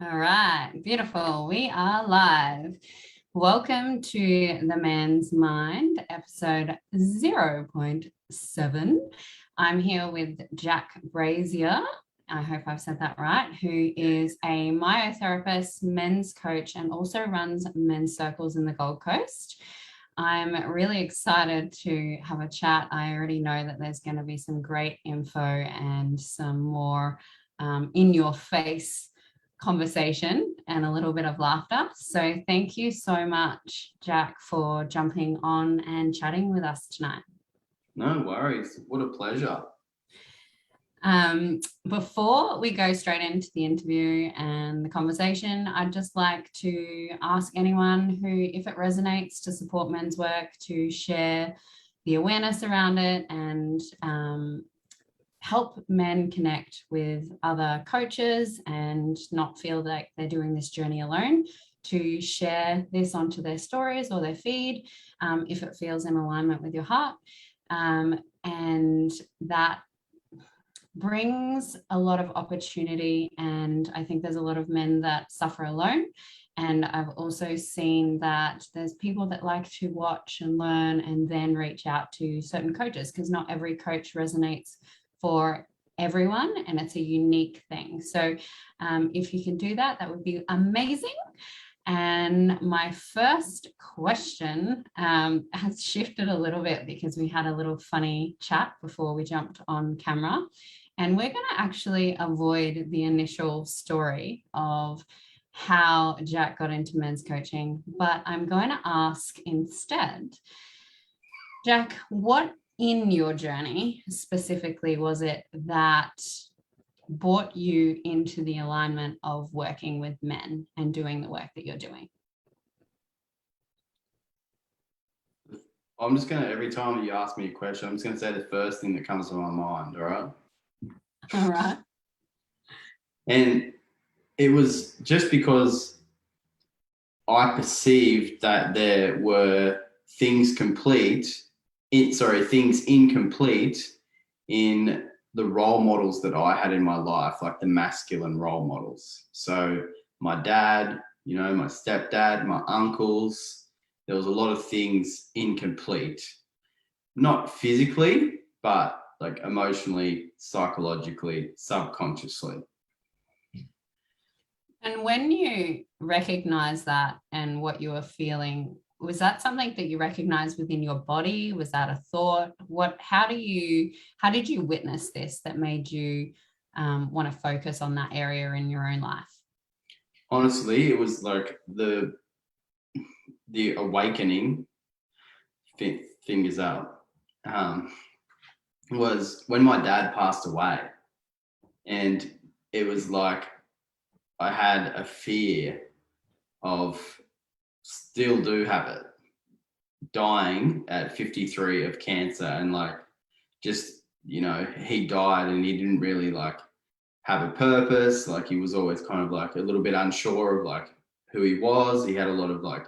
All right, beautiful. We are live. Welcome to The Man's Mind, episode 0.7. I'm here with Jack Brazier. I hope I've said that right, who is a myotherapist, men's coach, and also runs men's circles in the Gold Coast. I'm really excited to have a chat. I already know that there's going to be some great info and some more in your face conversation and a little bit of laughter. So thank you so much, Jack, for jumping on and chatting with us tonight. No worries. What a pleasure. Before we go straight into the interview and the conversation, I'd just like to ask anyone who, if it resonates to support men's work, to share the awareness around it and help men connect with other coaches and not feel like they're doing this journey alone, to share this onto their stories or their feed if it feels in alignment with your heart. And that brings a lot of opportunity, and I think there's a lot of men that suffer alone. And I've also seen that there's people that like to watch and learn and then reach out to certain coaches, because not every coach resonates for everyone and it's a unique thing. So if you can do that, that would be amazing. And my first question has shifted a little bit because we had a little funny chat before we jumped on camera. And we're going to actually avoid the initial story of how Jack got into men's coaching, but I'm going to ask instead, Jack, what in your journey specifically was it that brought you into the alignment of working with men and doing the work that you're doing? I'm just going to, every time you ask me a question, I'm just going to say the first thing that comes to my mind, all right? All right. And it was just because I perceived that there were things incomplete in the role models that I had in my life, like the masculine role models. So my dad, my stepdad, my uncles, there was a lot of things incomplete, not physically, but like emotionally, psychologically, subconsciously. And when you recognize that and what you were feeling, was that something that you recognized within your body? Was that a thought? How did you witness this that made you want to focus on that area in your own life? Honestly, it was like the awakening, fingers up, was when my dad passed away. And it was like I had a fear of, still do have it, dying at 53 of cancer. And like, just, he died and he didn't really like have a purpose. Like he was always kind of like a little bit unsure of like who he was. He had a lot of like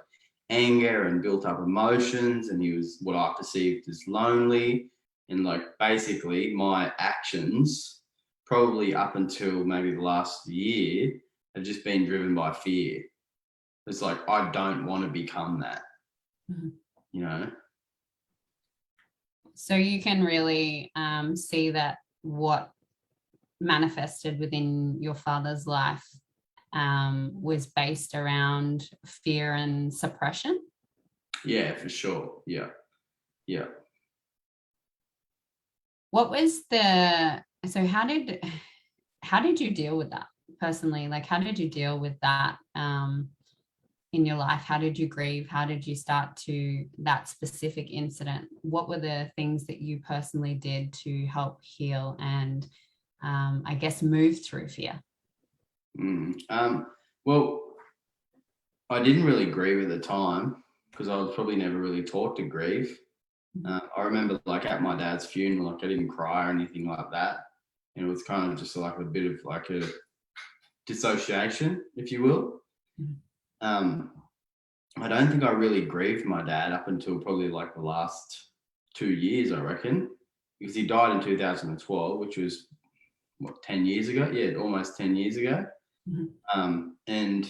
anger and built up emotions, and he was what I perceived as lonely. And like basically my actions, probably up until maybe the last year, have just been driven by fear. It's like, I don't want to become that, So you can really see that what manifested within your father's life was based around fear and suppression? Yeah, for sure. Yeah. What was so how did you deal with that personally? Like, how did you deal with that in your life? How did you grieve? How did you start to that specific incident? What were the things that you personally did to help heal and I guess move through fear? Well, I didn't really grieve at the time because I was probably never really taught to grieve. I remember like at my dad's funeral, like I didn't cry or anything like that. And it was kind of just like a bit of like a dissociation, if you will. I don't think I really grieved my dad up until probably like the last 2 years, I reckon, because he died in 2012, which was 10 years ago? Yeah, almost 10 years ago. And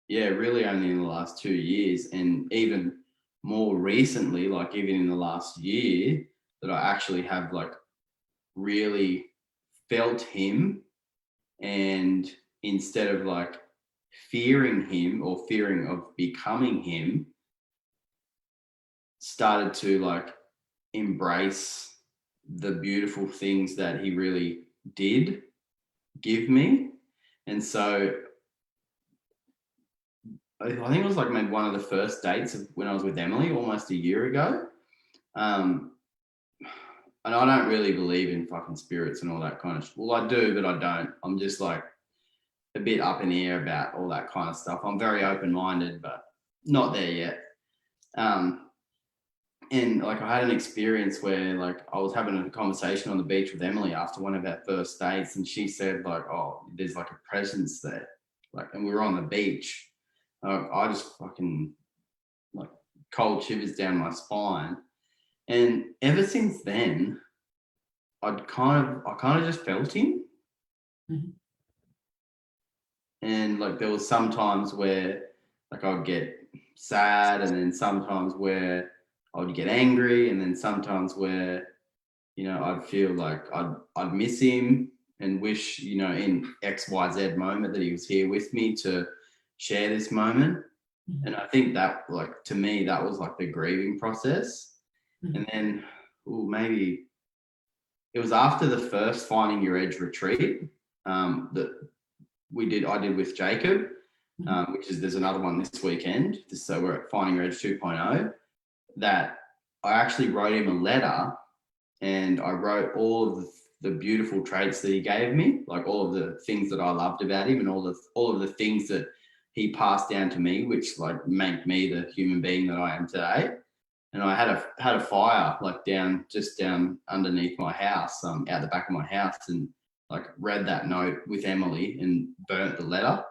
yeah, really only in the last 2 years, and even more recently, like even in the last year, that I actually have like really felt him, and instead of like fearing him or fearing of becoming him, started to like embrace the beautiful things that he really did give me. And so I think it was like maybe one of the first dates of when I was with Emily almost a year ago. Um, and I don't really believe in fucking spirits and all that kind of, well, I do, but I don't. I'm just like a bit up in the air about all that kind of stuff. I'm very open-minded, but not there yet. And like I had an experience where like I was having a conversation on the beach with Emily after one of our first dates, and she said like, "Oh, there's like a presence there," like, and we were on the beach. I just fucking like cold shivers down my spine, and ever since then, I kind of just felt him. Mm-hmm. And like there was some times where like I'd get sad, and then sometimes where I would get angry, and then sometimes where I'd feel like I'd miss him and wish in XYZ moment that he was here with me to share this moment. Mm-hmm. And I think that like to me that was like the grieving process. Mm-hmm. And then maybe it was after the first Finding Your Edge retreat that I did with Jacob, which is there's another one this weekend. So we're at Finding Your Edge 2.0, that I actually wrote him a letter, and I wrote all of the beautiful traits that he gave me, like all of the things that I loved about him, and all of the things that he passed down to me, which like make me the human being that I am today. And I had a fire like just down underneath my house, out the back of my house, and like read that note with Emily and burnt the letter.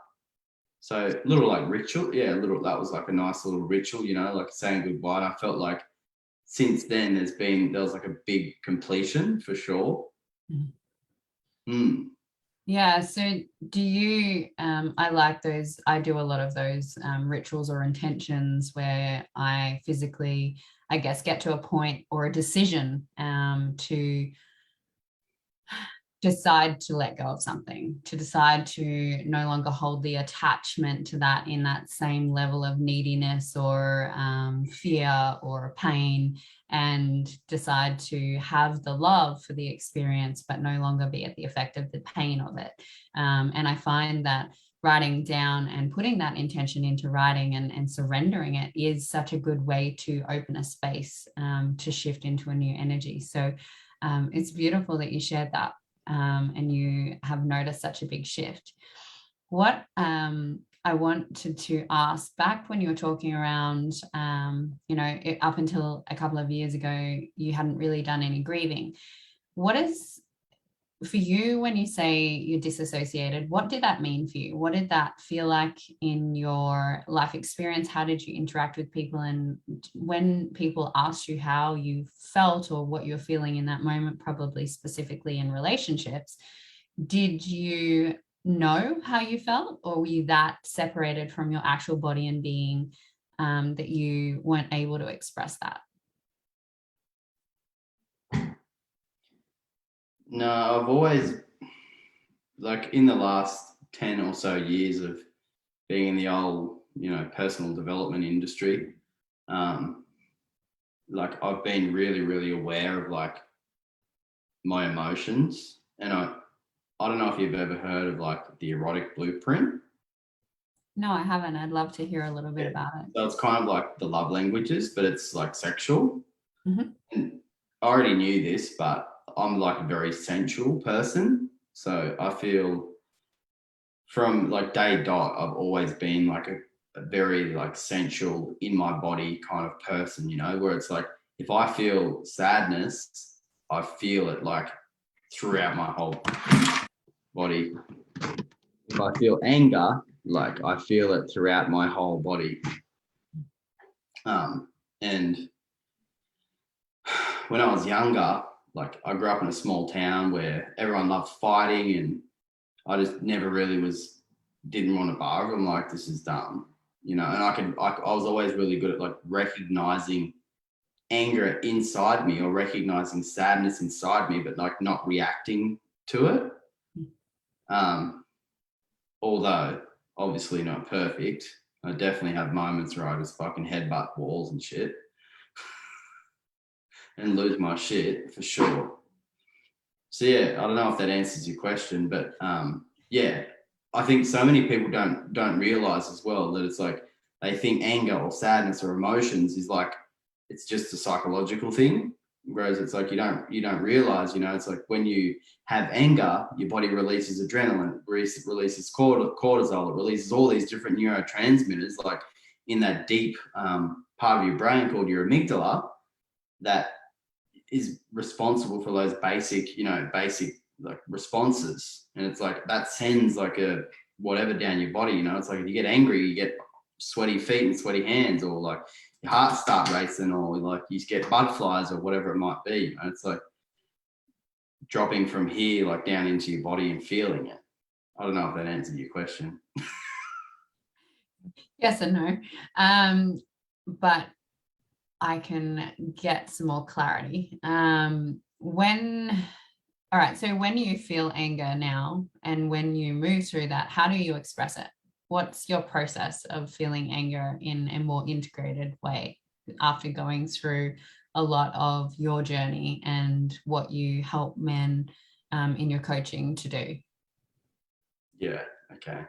So little like ritual, that was like a nice little ritual, like saying goodbye. And I felt like since then there was like a big completion for sure. Yeah. So do you, I like those, I do a lot of those rituals or intentions where I physically, I guess, get to a point or a decision to decide to let go of something, to decide to no longer hold the attachment to that in that same level of neediness or fear or pain, and decide to have the love for the experience, but no longer be at the effect of the pain of it. And I find that writing down and putting that intention into writing and surrendering it is such a good way to open a space to shift into a new energy. So it's beautiful that you shared that. And you have noticed such a big shift. What I wanted to ask, back when you were talking around, up until a couple of years ago, you hadn't really done any grieving. What is, for you, when you say you're disassociated, what did that mean for you? What did that feel like in your life experience? How did you interact with people? And when people asked you how you felt or what you're feeling in that moment, probably specifically in relationships, did you know how you felt, or were you that separated from your actual body and being that you weren't able to express that? No, I've always, like in the last 10 or so years of being in the old, personal development industry, like I've been really, really aware of like my emotions. And I don't know if you've ever heard of like the erotic blueprint. No, I haven't. I'd love to hear a little bit about it. So it's kind of like the love languages, but it's like sexual. Mm-hmm. And I already knew this, but I'm like a very sensual person. So I feel from like day dot, I've always been like a very like sensual in my body kind of person, where it's like if I feel sadness, I feel it like throughout my whole body. If I feel anger, like I feel it throughout my whole body. And when I was younger, like I grew up in a small town where everyone loved fighting, and I just never really was didn't want to barge. I'm like, this is dumb, you know. And I was always really good at like recognizing anger inside me or recognizing sadness inside me, but like not reacting to it. Although obviously not perfect. I definitely have moments where I just fucking headbutt walls and shit and lose my shit for sure. So yeah, I don't know if that answers your question, but yeah, I think so many people don't realize as well that it's like they think anger or sadness or emotions is like it's just a psychological thing, whereas it's like you don't realize, you know, it's like when you have anger, your body releases adrenaline, releases cortisol, it releases all these different neurotransmitters, like in that deep part of your brain called your amygdala, that is responsible for those basic like responses. And it's like that sends like a whatever down your body, you know. It's like if you get angry, you get sweaty feet and sweaty hands, or like your heart start racing, or like you get butterflies or whatever it might be, you know. It's like dropping from here like down into your body and feeling it. I don't know if that answered your question. Yes and no. But I can get some more clarity. All right, so when you feel anger now and when you move through that, how do you express it? What's your process of feeling anger in a more integrated way after going through a lot of your journey and what you help men in your coaching to do? Yeah, okay.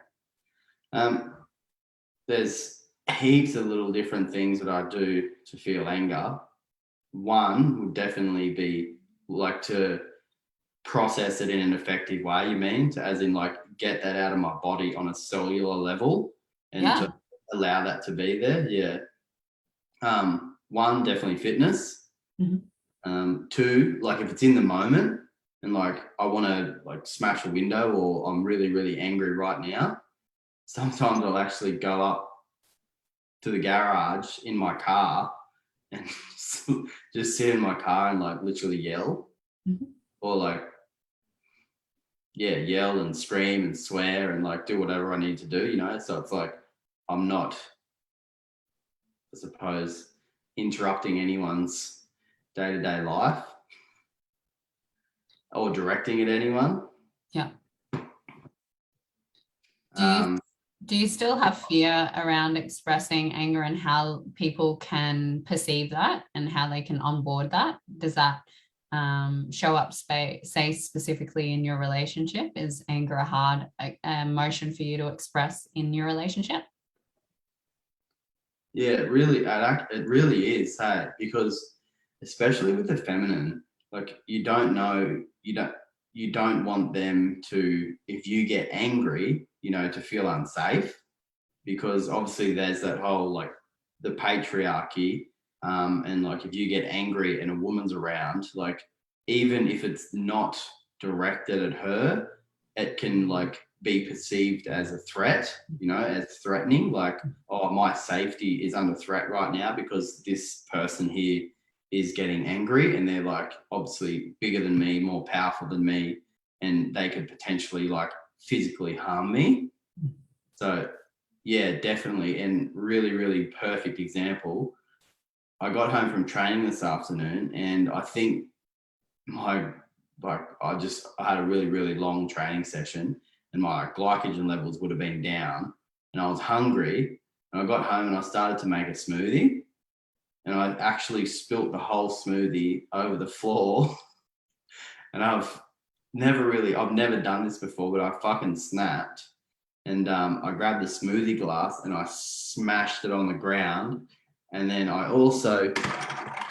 There's heaps of little different things that I do to feel anger. One would definitely be like to process it in an effective way, you mean? As in like get that out of my body on a cellular level and to allow that to be there. Yeah. One, definitely fitness. Two, like if it's in the moment and like I want to like smash a window or I'm really, really angry right now, sometimes I'll actually go up to the garage in my car and just sit in my car and like literally yell or like, yeah, yell and scream and swear and like do whatever I need to do, you know? So it's like, I'm not, I suppose, interrupting anyone's day-to-day life or directing at anyone. Yeah. Do you still have fear around expressing anger and how people can perceive that and how they can onboard that? Does that show up, say specifically in your relationship? Is anger a hard emotion for you to express in your relationship? Yeah, it really is, hey, because especially with the feminine, like you don't want them to, if you get angry, you know, to feel unsafe, because obviously there's that whole like the patriarchy, and like if you get angry and a woman's around, like even if it's not directed at her, it can like be perceived as a threat, you know, as threatening, like, oh, my safety is under threat right now because this person here is getting angry and they're like obviously bigger than me, more powerful than me, and they could potentially like physically harm me. So yeah, definitely. And really, really perfect example. I got home from training this afternoon and I think I had a really, really long training session and my glycogen levels would have been down and I was hungry and I got home and I started to make a smoothie and I actually spilt the whole smoothie over the floor and I've never done this before, but I fucking snapped. And I grabbed the smoothie glass and I smashed it on the ground. And then I also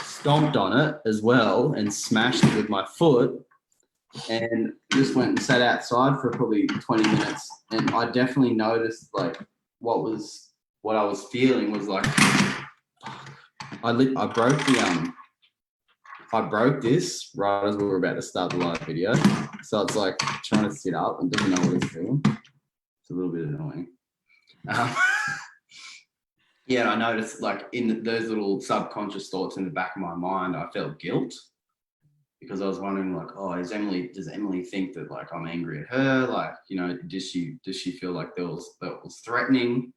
stomped on it as well and smashed it with my foot and just went and sat outside for probably 20 minutes. And I definitely noticed like what I was feeling was like, I broke this right as we were about to start the live video. So it's like trying to sit up and doesn't know what it's doing. It's a little bit annoying. Yeah, I noticed like in those little subconscious thoughts in the back of my mind, I felt guilt because I was wondering, like, oh, does Emily think that, like, I'm angry at her? Like, you know, does she feel like that was threatening?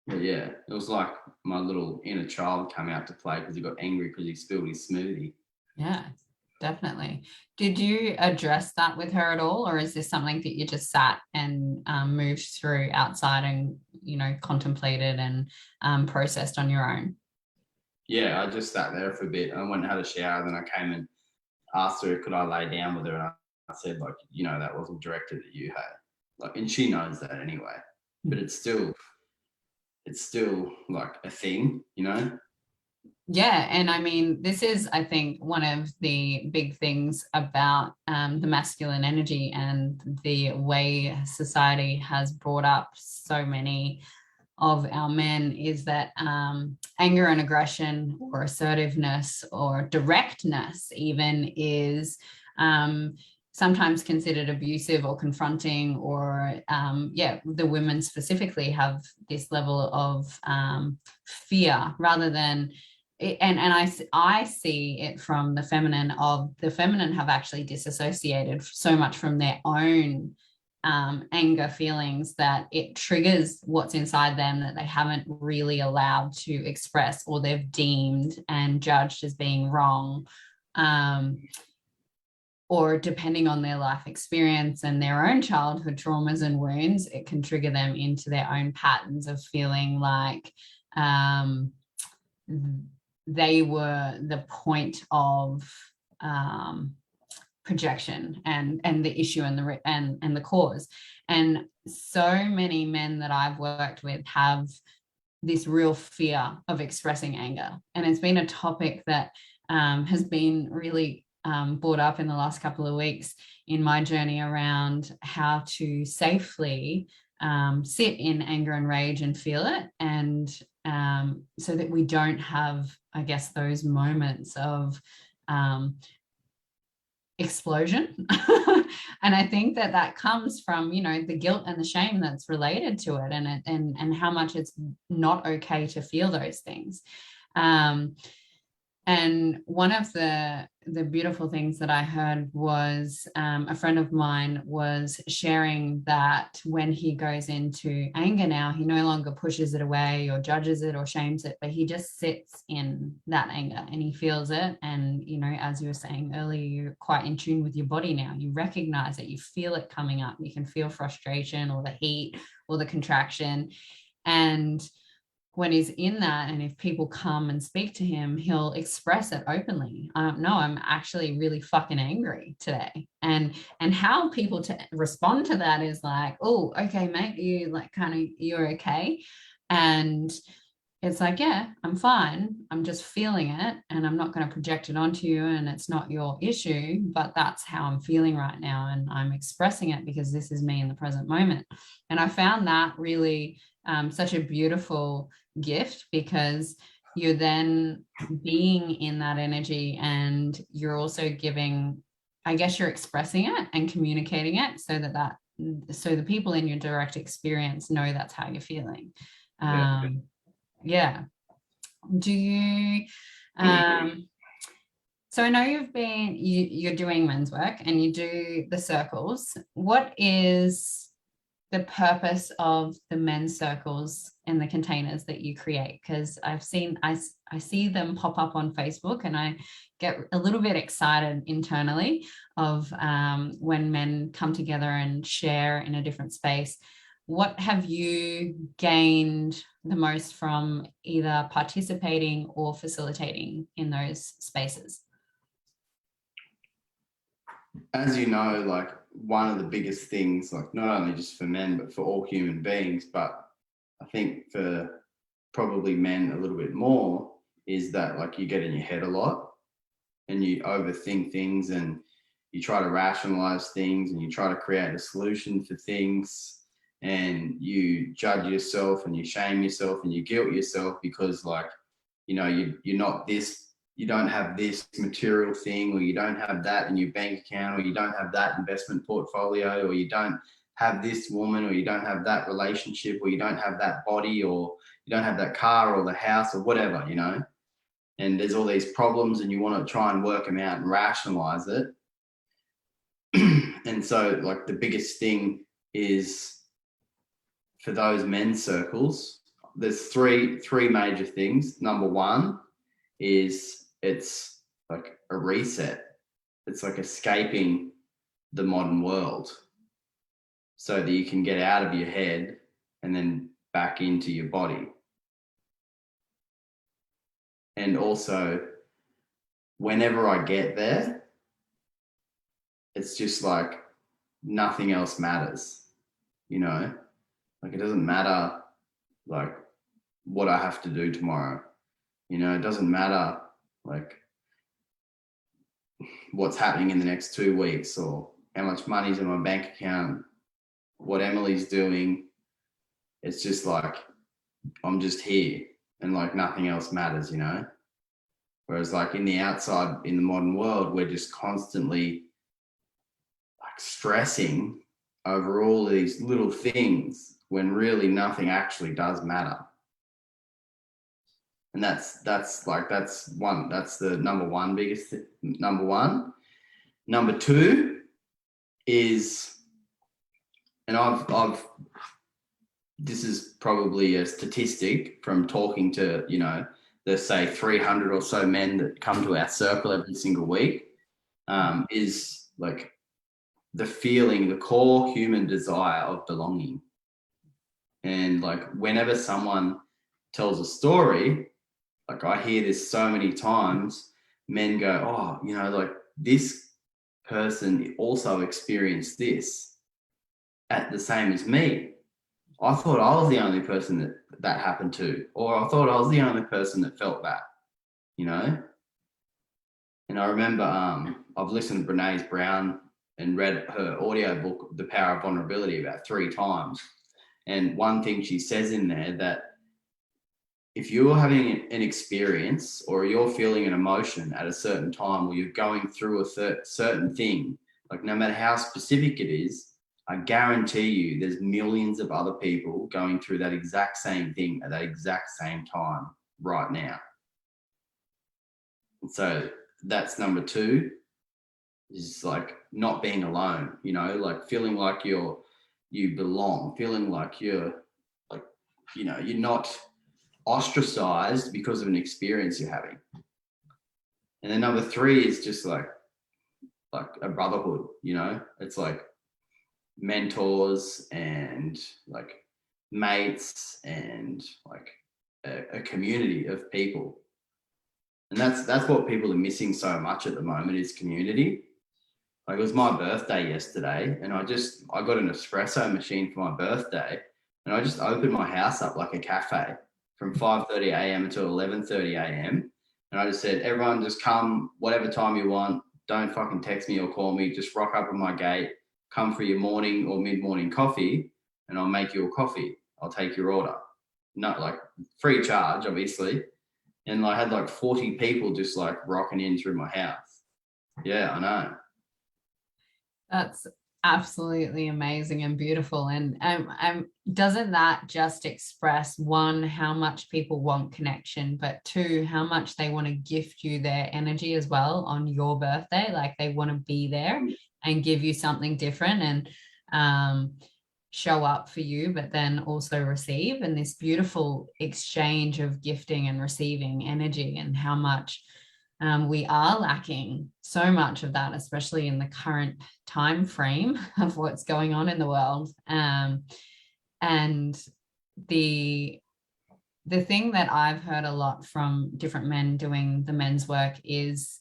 But yeah, it was like my little inner child come out to play because he got angry because he spilled his smoothie. Yeah, definitely. Did you address that with her at all, or is this something that you just sat and moved through outside and, you know, contemplated and processed on your own? Yeah, I just sat there for a bit. I went and had a shower, then I came and asked her, could I lay down with her? And I said, like, you know, that wasn't directed at you, hey. Like, and she knows that anyway. But it's still like a thing, you know? Yeah, and I mean, this is, I think, one of the big things about the masculine energy and the way society has brought up so many of our men is that anger and aggression or assertiveness or directness even is sometimes considered abusive or confronting, or the women specifically have this level of fear rather than I see it from the feminine. Of the feminine have actually disassociated so much from their own anger feelings that it triggers what's inside them that they haven't really allowed to express, or they've deemed and judged as being wrong, or depending on their life experience and their own childhood traumas and wounds, it can trigger them into their own patterns of feeling like they were the point of projection and the issue and the cause. And so many men that I've worked with have this real fear of expressing anger, and it's been a topic that has been really brought up in the last couple of weeks in my journey around how to safely sit in anger and rage and feel it, and so that we don't have, I guess, those moments of explosion. And I think that comes from, you know, the guilt and the shame that's related to it, and how much it's not okay to feel those things. And one of the beautiful things that I heard was a friend of mine was sharing that when he goes into anger now, he no longer pushes it away or judges it or shames it, but he just sits in that anger and he feels it. And, you know, as you were saying earlier, you're quite in tune with your body now. You recognize it, you feel it coming up. You can feel frustration or the heat or the contraction. And when he's in that, and if people come and speak to him, he'll express it openly. No, I'm actually really fucking angry today. And how people to respond to that is like, oh, okay, mate, you like kind of, you're okay. And it's like, yeah, I'm fine. I'm just feeling it and I'm not going to project it onto you, and it's not your issue, but that's how I'm feeling right now. And I'm expressing it because this is me in the present moment. And I found that really such a beautiful gift, because you're then being in that energy and you're also giving, I guess you're expressing it and communicating it so so the people in your direct experience know that's how you're feeling. Yeah. Do you so I know you're doing men's work and you do the circles. What is the purpose of the men's circles and the containers that you create? Because I see them pop up on Facebook, and I get a little bit excited internally of when men come together and share in a different space. What have you gained the most from either participating or facilitating in those spaces? As you know, like, one of the biggest things, like, not only just for men but for all human beings, but I think for probably men a little bit more, is that, like, you get in your head a lot and you overthink things and you try to rationalize things and you try to create a solution for things, and you judge yourself and you shame yourself and you guilt yourself because, like, you know, you're not this, you don't have this material thing, or you don't have that in your bank account, or you don't have that investment portfolio, or you don't have this woman, or you don't have that relationship, or you don't have that body, or you don't have that car or the house or whatever, you know. and there's all these problems and you want to try and work them out and rationalize it. And so like the biggest thing is for those men's circles, there's three major things. Number one is it's like a reset. It's like escaping the modern world so that you can get out of your head and then back into your body. And also, whenever I get there, it's just like nothing else matters, you know? Like it doesn't matter like what I have to do tomorrow, you know? It doesn't matter like what's happening in the next 2 weeks or how much money's in my bank account, what Emily's doing. It's just like I'm just here and like nothing else matters, you know? Whereas like in the outside, in the modern world, we're just constantly like stressing over all these little things when really nothing actually does matter. And that's the number one biggest number one. Number two is, and I've this is probably a statistic from talking to, you know, there's say 300 or so men that come to our circle every single week, is like the feeling, the core human desire of belonging. And like whenever someone tells a story, like I hear this so many times, men go, oh, you know, like this person also experienced this at the same as me. I thought I was the only person that happened to, or I thought I was the only person that felt that, you know? And I remember I've listened to Brené Brown and read her audio book, The Power of Vulnerability, about 3 times. And one thing she says in there that if you're having an experience or you're feeling an emotion at a certain time or you're going through a certain thing, like no matter how specific it is, I guarantee you there's millions of other people going through that exact same thing at that exact same time right now. And so that's number 2, is like not being alone, you know, like feeling like you belong, feeling like you're like, you know, you're not ostracized because of an experience you're having. And then number 3 is just like a brotherhood, you know, it's like mentors and like mates and like a community of people. And that's what people are missing so much at the moment, is community. Like it was my birthday yesterday and I got an espresso machine for my birthday and I just opened my house up like a cafe from 5:30 a.m. until 11:30 a.m. And I just said, everyone just come whatever time you want. Don't fucking text me or call me. Just rock up at my gate, come for your morning or mid-morning coffee and I'll make you a coffee. I'll take your order. Not like free charge, obviously. And I had like 40 people just like rocking in through my house. Yeah, I know. That's absolutely amazing and beautiful. And doesn't that just express, 1, how much people want connection, but 2, how much they want to gift you their energy as well on your birthday? Like they want to be there and give you something different and show up for you, but then also receive. And this beautiful exchange of gifting and receiving energy, and how much we are lacking so much of that, especially in the current time frame of what's going on in the world. And the thing that I've heard a lot from different men doing the men's work is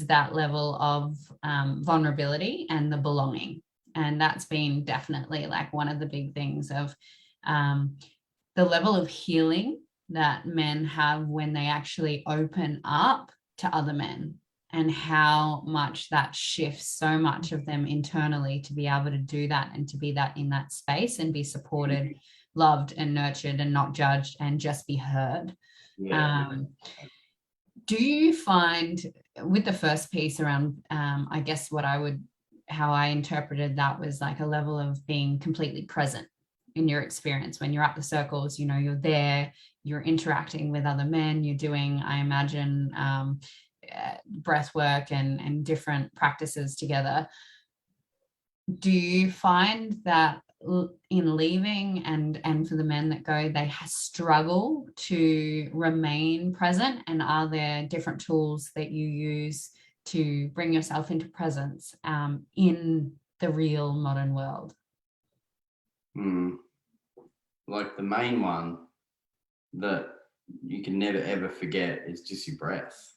that level of vulnerability and the belonging. And that's been definitely like one of the big things of the level of healing that men have when they actually open up to other men, and how much that shifts so much of them internally to be able to do that and to be that in that space and be supported, loved and nurtured and not judged and just be heard. Yeah. Do you find with the first piece around, I guess how I interpreted that was like a level of being completely present in your experience when you're at the circles, you know, you're there, you're interacting with other men, you're doing, I imagine, breath work and different practices together. Do you find that in leaving and for the men that go, they struggle to remain present? And are there different tools that you use to bring yourself into presence in the real modern world? Like the main one that you can never ever forget is just your breath.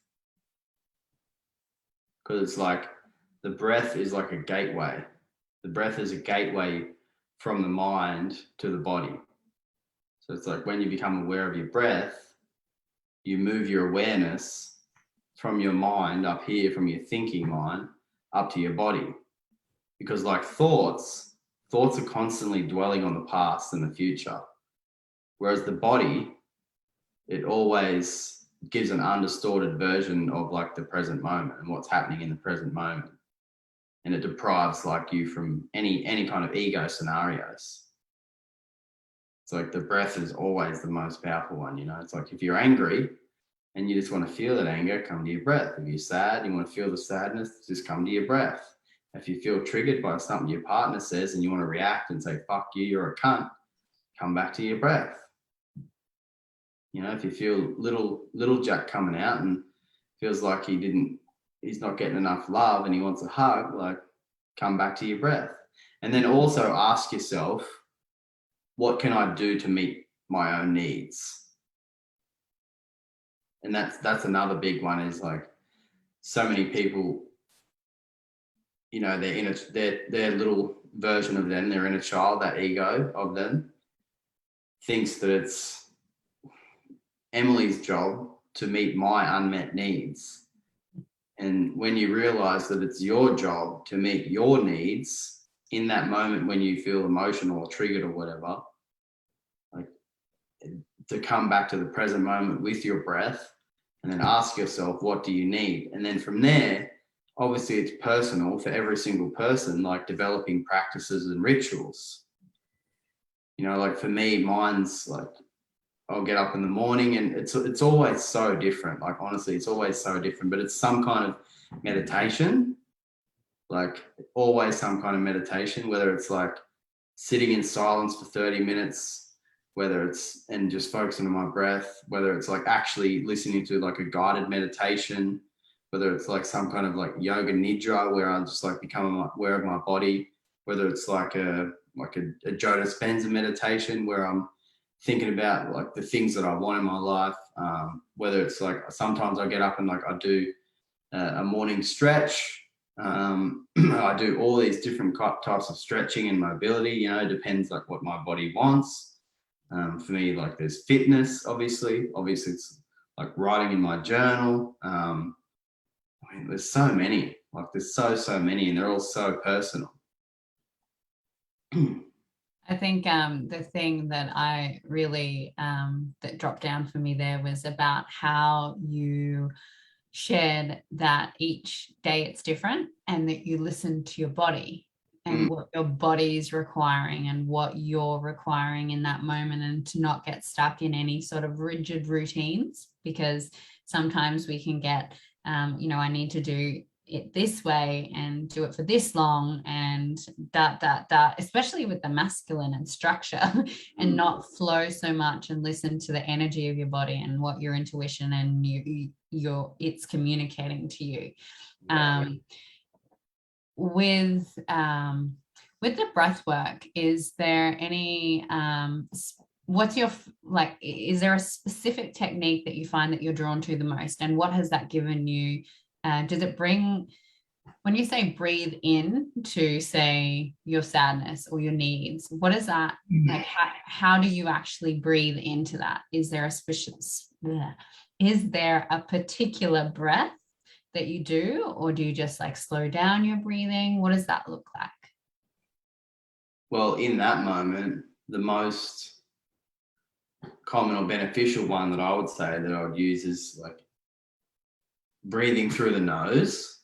Because it's like the breath is like a gateway. The breath is a gateway from the mind to the body. So it's like when you become aware of your breath, you move your awareness from your mind up here, from your thinking mind, up to your body. Because like thoughts are constantly dwelling on the past and the future. Whereas the body, it always gives an undistorted version of like the present moment and what's happening in the present moment. And it deprives like you from any kind of ego scenarios. It's like the breath is always the most powerful one, you know. It's like if you're angry and you just want to feel that anger, come to your breath. If you're sad, you want to feel the sadness, just come to your breath. If you feel triggered by something your partner says and you want to react and say, fuck you, you're a cunt, come back to your breath. You know, if you feel little Jack coming out and feels like he's not getting enough love and he wants a hug, like come back to your breath. And then also ask yourself, what can I do to meet my own needs? And that's another big one, is like so many people, you know, their little version of them, their inner child, that ego of them, thinks that it's Emily's job to meet my unmet needs. And when you realize that it's your job to meet your needs in that moment when you feel emotional or triggered or whatever, like to come back to the present moment with your breath and then ask yourself, what do you need? And then from there, obviously it's personal for every single person, like developing practices and rituals. You know, like for me, mine's like, I'll get up in the morning and it's always so different. Like, honestly, it's always so different, but it's some kind of meditation, like always some kind of meditation, whether it's like sitting in silence for 30 minutes, whether it's, and just focusing on my breath, whether it's like actually listening to like a guided meditation, whether it's like some kind of like yoga nidra where I'm just like becoming aware of my body, whether it's like a Joe Dispenza meditation where I'm thinking about like the things that I want in my life, whether it's like sometimes I get up and like I do a morning stretch. I do all these different types of stretching and mobility, you know, depends like what my body wants. For me, like there's fitness, obviously it's like writing in my journal. I mean, there's so many, like there's so many, and they're all so personal. I think the thing that I really that dropped down for me there was about how you shared that each day it's different and that you listen to your body and what your body's requiring and what you're requiring in that moment, and to not get stuck in any sort of rigid routines, because sometimes we can get, you know, I need to do it this way and do it for this long and that, especially with the masculine and structure, and not flow so much and listen to the energy of your body and what your intuition and it's communicating to you. With the breath work, is there any what's your, like, is there a specific technique that you find that you're drawn to the most, and what has that given you? Does it bring, when you say breathe in to say your sadness or your needs, what is that like? How do you actually breathe into that? Is there a particular breath that you do, or do you just like slow down your breathing? What does that look like? Well, in that moment, the most common or beneficial one that I would say that I would use is like breathing through the nose,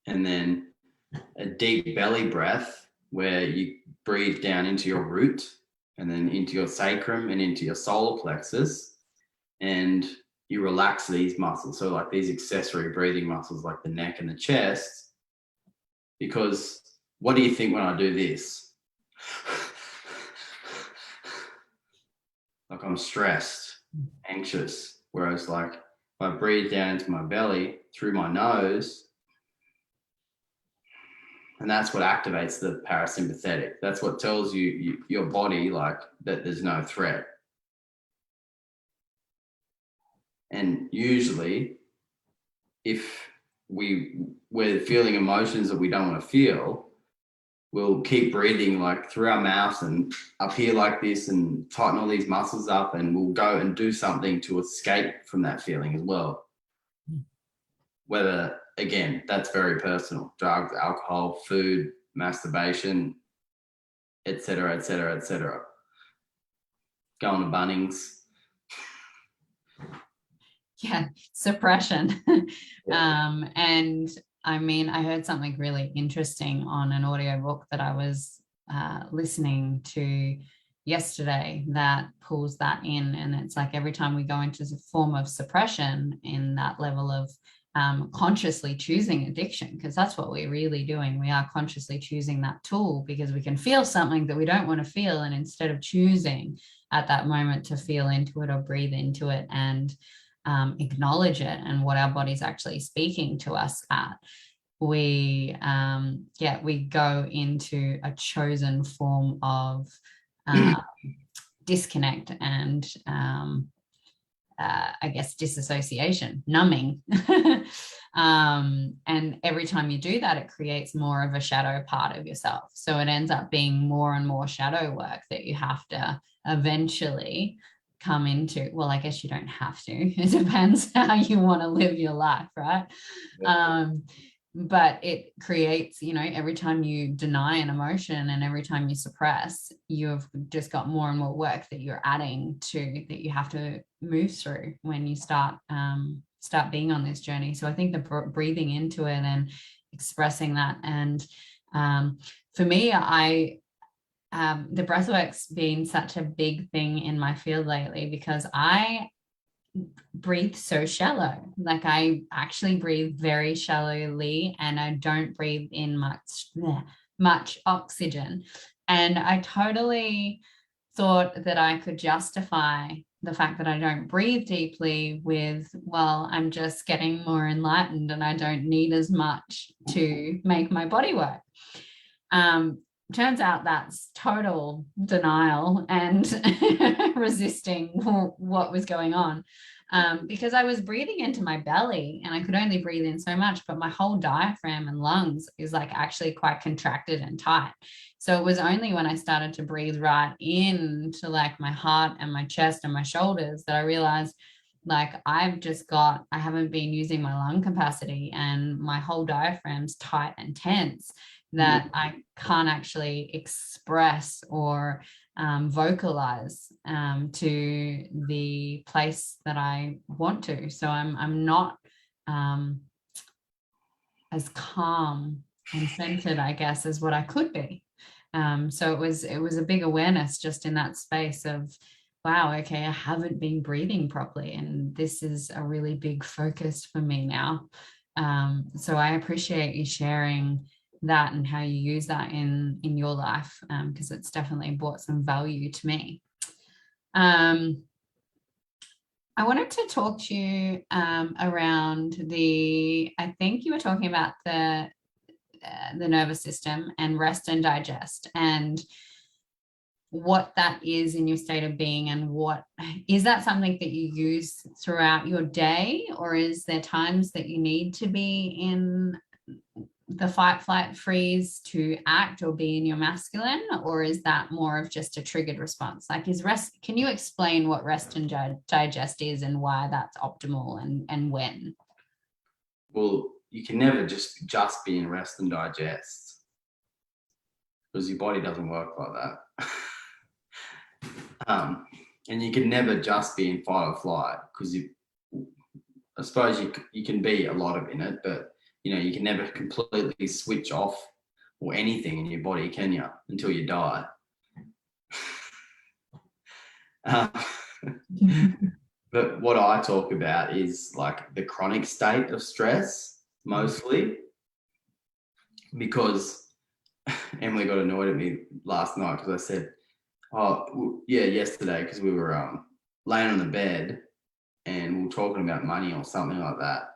and then a deep belly breath where you breathe down into your root and then into your sacrum and into your solar plexus, and you relax these muscles. So like these accessory breathing muscles, like the neck and the chest, because what do you think when I do this? Like I'm stressed, anxious. Whereas like if I breathe down into my belly through my nose, and that's what activates the parasympathetic. That's what tells you your body like that there's no threat. And usually if we're feeling emotions that we don't want to feel, we'll keep breathing like through our mouths and up here like this and tighten all these muscles up, and we'll go and do something to escape from that feeling as well. Whether, again, that's very personal. Drugs, alcohol, food, masturbation, etc., etc., etc. Going to Bunnings. Yeah, suppression. Yeah. And I mean, I heard something really interesting on an audiobook that I was listening to yesterday that pulls that in. And it's like every time we go into a form of suppression in that level of consciously choosing addiction, because that's what we're really doing. We are consciously choosing that tool because we can feel something that we don't want to feel. And instead of choosing at that moment to feel into it or breathe into it and acknowledge it and what our body's actually speaking to us at, we go into a chosen form of disconnect and I guess disassociation, numbing. And every time you do that, it creates more of a shadow part of yourself. So it ends up being more and more shadow work that you have to eventually come into. Well, I guess you don't have to. It depends how you want to live your life, right? But it creates, every time you deny an emotion and every time you suppress, you've just got more and more work that you're adding to that you have to move through when you start being on this journey. So I think the breathing into it and expressing that, and for me, the breathwork's been such a big thing in my field lately because I breathe so shallow. Like I actually breathe very shallowly and I don't breathe in much oxygen. And I totally thought that I could justify the fact that I don't breathe deeply with, well, I'm just getting more enlightened and I don't need as much to make my body work. Turns out that's total denial and resisting what was going on, because I was breathing into my belly and I could only breathe in so much, but my whole diaphragm and lungs is like actually quite contracted and tight. So it was only when I started to breathe right into like my heart and my chest and my shoulders that I realized like I haven't been using my lung capacity and my whole diaphragm's tight and tense, that I can't actually express or vocalize to the place that I want to. So I'm not as calm and centered, I guess, as what I could be. So it was a big awareness just in that space of, wow, okay, I haven't been breathing properly, and this is a really big focus for me now. So I appreciate you sharing that and how you use that in your life, because it's definitely brought some value to me. I wanted to talk to you around I think you were talking about the nervous system and rest and digest, and what that is in your state of being, and what is that something that you use throughout your day, or is there times that you need to be in the fight, flight, freeze to act or be in your masculine, or is that more of just a triggered response? Like can you explain what rest and digest is and why that's optimal and when? Well, you can never just be in rest and digest, because your body doesn't work like that. And you can never just be in fight or flight, because I suppose you can be a lot of in it, but you can never completely switch off or anything in your body, can you? Until you die. But what I talk about is like the chronic state of stress mostly, because Emily got annoyed at me last night because I said, oh, yeah, yesterday, because we were laying on the bed and we were talking about money or something like that.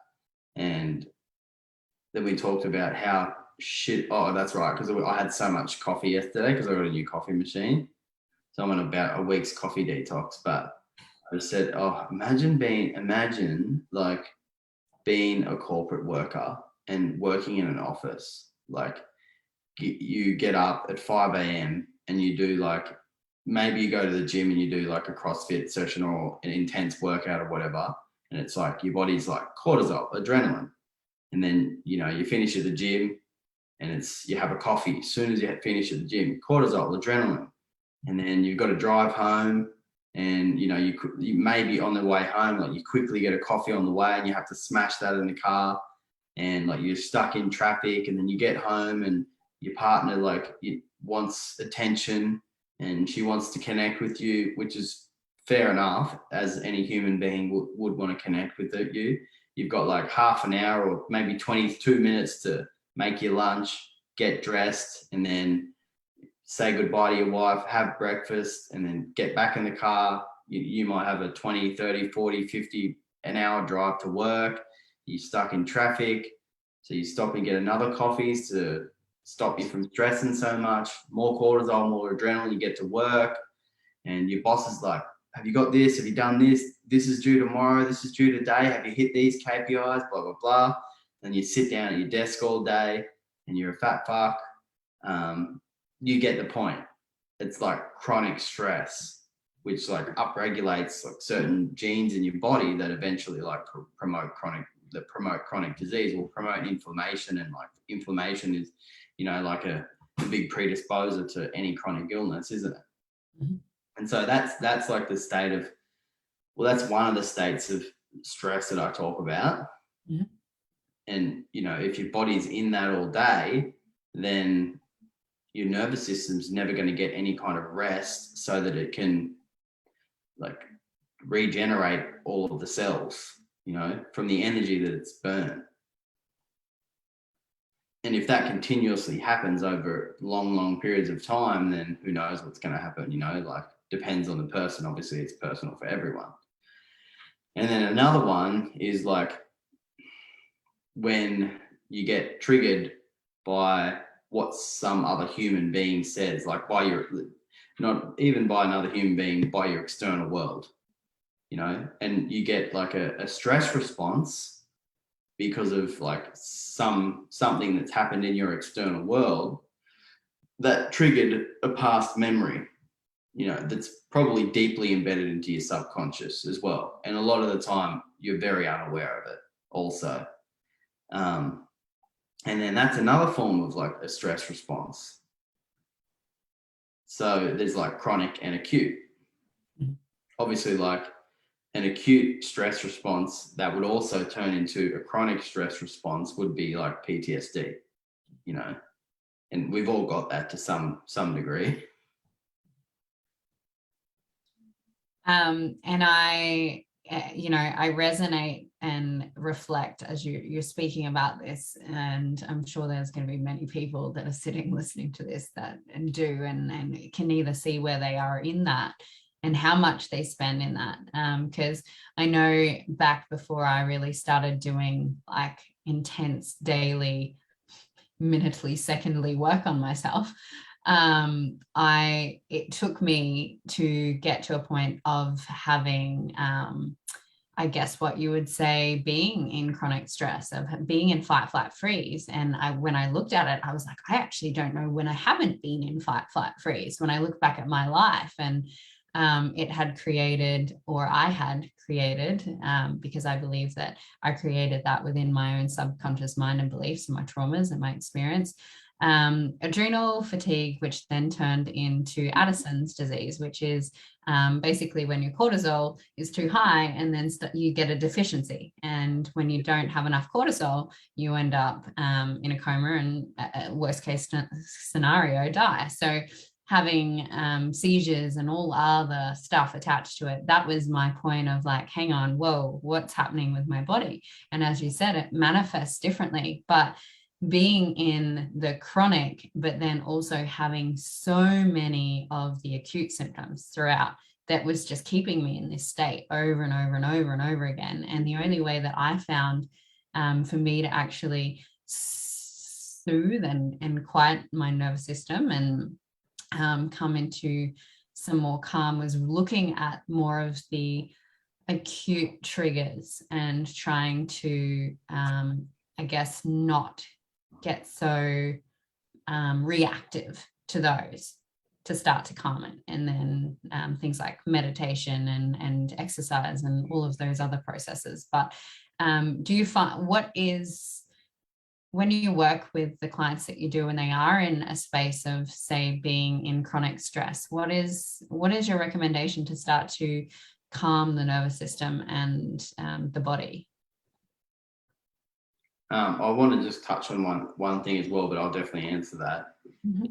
And then we talked about how shit, oh, that's right, because I had so much coffee yesterday because I got a new coffee machine. So I'm on about a week's coffee detox. But I said, oh, imagine like being a corporate worker and working in an office. Like you get up at 5 a.m. and you do like, maybe you go to the gym and you do like a CrossFit session or an intense workout or whatever. And it's like your body's like cortisol, adrenaline. And then, you finish at the gym and you have a coffee. As soon as you finish at the gym, cortisol, adrenaline. And then you've got to drive home and, you may be on the way home, like you quickly get a coffee on the way and you have to smash that in the car and like you're stuck in traffic, and then you get home and your partner wants attention and she wants to connect with you, which is fair enough, as any human being would want to connect with you. You've got like half an hour or maybe 22 minutes to make your lunch, get dressed, and then say goodbye to your wife, have breakfast, and then get back in the car. You might have a 20, 30, 40, 50 an hour drive to work. You're stuck in traffic. So you stop and get another coffees to stop you from stressing so much. More cortisol, more adrenaline. You get to work and your boss is like, have you got this? Have you done this? This is due tomorrow. This is due today. Have you hit these KPIs? Blah, blah, blah. And you sit down at your desk all day and you're a fat fuck. You get the point. It's like chronic stress, which like upregulates like certain genes in your body that eventually like promote chronic disease, or promote inflammation. And like inflammation is, like a big predisposer to any chronic illness, isn't it? Mm-hmm. And so that's like the state of, that's one of the states of stress that I talk about. Mm-hmm. And, if your body's in that all day, then your nervous system's never going to get any kind of rest so that it can like regenerate all of the cells, from the energy that it's burned. And if that continuously happens over long, long periods of time, then who knows what's going to happen, like depends on the person. Obviously, it's personal for everyone. And then another one is like when you get triggered by what some other human being says, like not even by another human being, by your external world, and you get like a stress response because of like something that's happened in your external world that triggered a past memory, that's probably deeply embedded into your subconscious as well. And a lot of the time you're very unaware of it also. And then that's another form of like a stress response. So there's like chronic and acute. Obviously, like an acute stress response that would also turn into a chronic stress response would be like PTSD, and we've all got that to some degree. And I resonate and reflect as you're speaking about this, and I'm sure there's going to be many people that are sitting listening to this that do and can either see where they are in that and how much they spend in that, because I know back before I really started doing like intense daily, minutely, secondly work on myself, it took me to get to a point of having I guess what you would say being in chronic stress, of being in fight, flight, freeze. And when I looked at it, I was like, I actually don't know when I haven't been in fight, flight, freeze. When I look back at my life, and it had created, or I had created, because I believe that I created that within my own subconscious mind and beliefs and my traumas and my experience. Adrenal fatigue, which then turned into Addison's disease, which is basically when your cortisol is too high, and then you get a deficiency. And when you don't have enough cortisol, you end up in a coma, and worst case scenario, die. So having seizures and all other stuff attached to it. That was my point of like, hang on, whoa, what's happening with my body? And as you said, it manifests differently, but being in the chronic, but then also having so many of the acute symptoms throughout, that was just keeping me in this state over and over and over and over again. And the only way that I found for me to actually soothe and quiet my nervous system and come into some more calm was looking at more of the acute triggers and trying to, I guess, not get so reactive to those, to start to calm it. And then things like meditation and exercise and all of those other processes. But do you find, when you work with the clients that you do when they are in a space of, say, being in chronic stress, what is your recommendation to start to calm the nervous system and the body? I want to just touch on one thing as well, but I'll definitely answer that. Mm-hmm.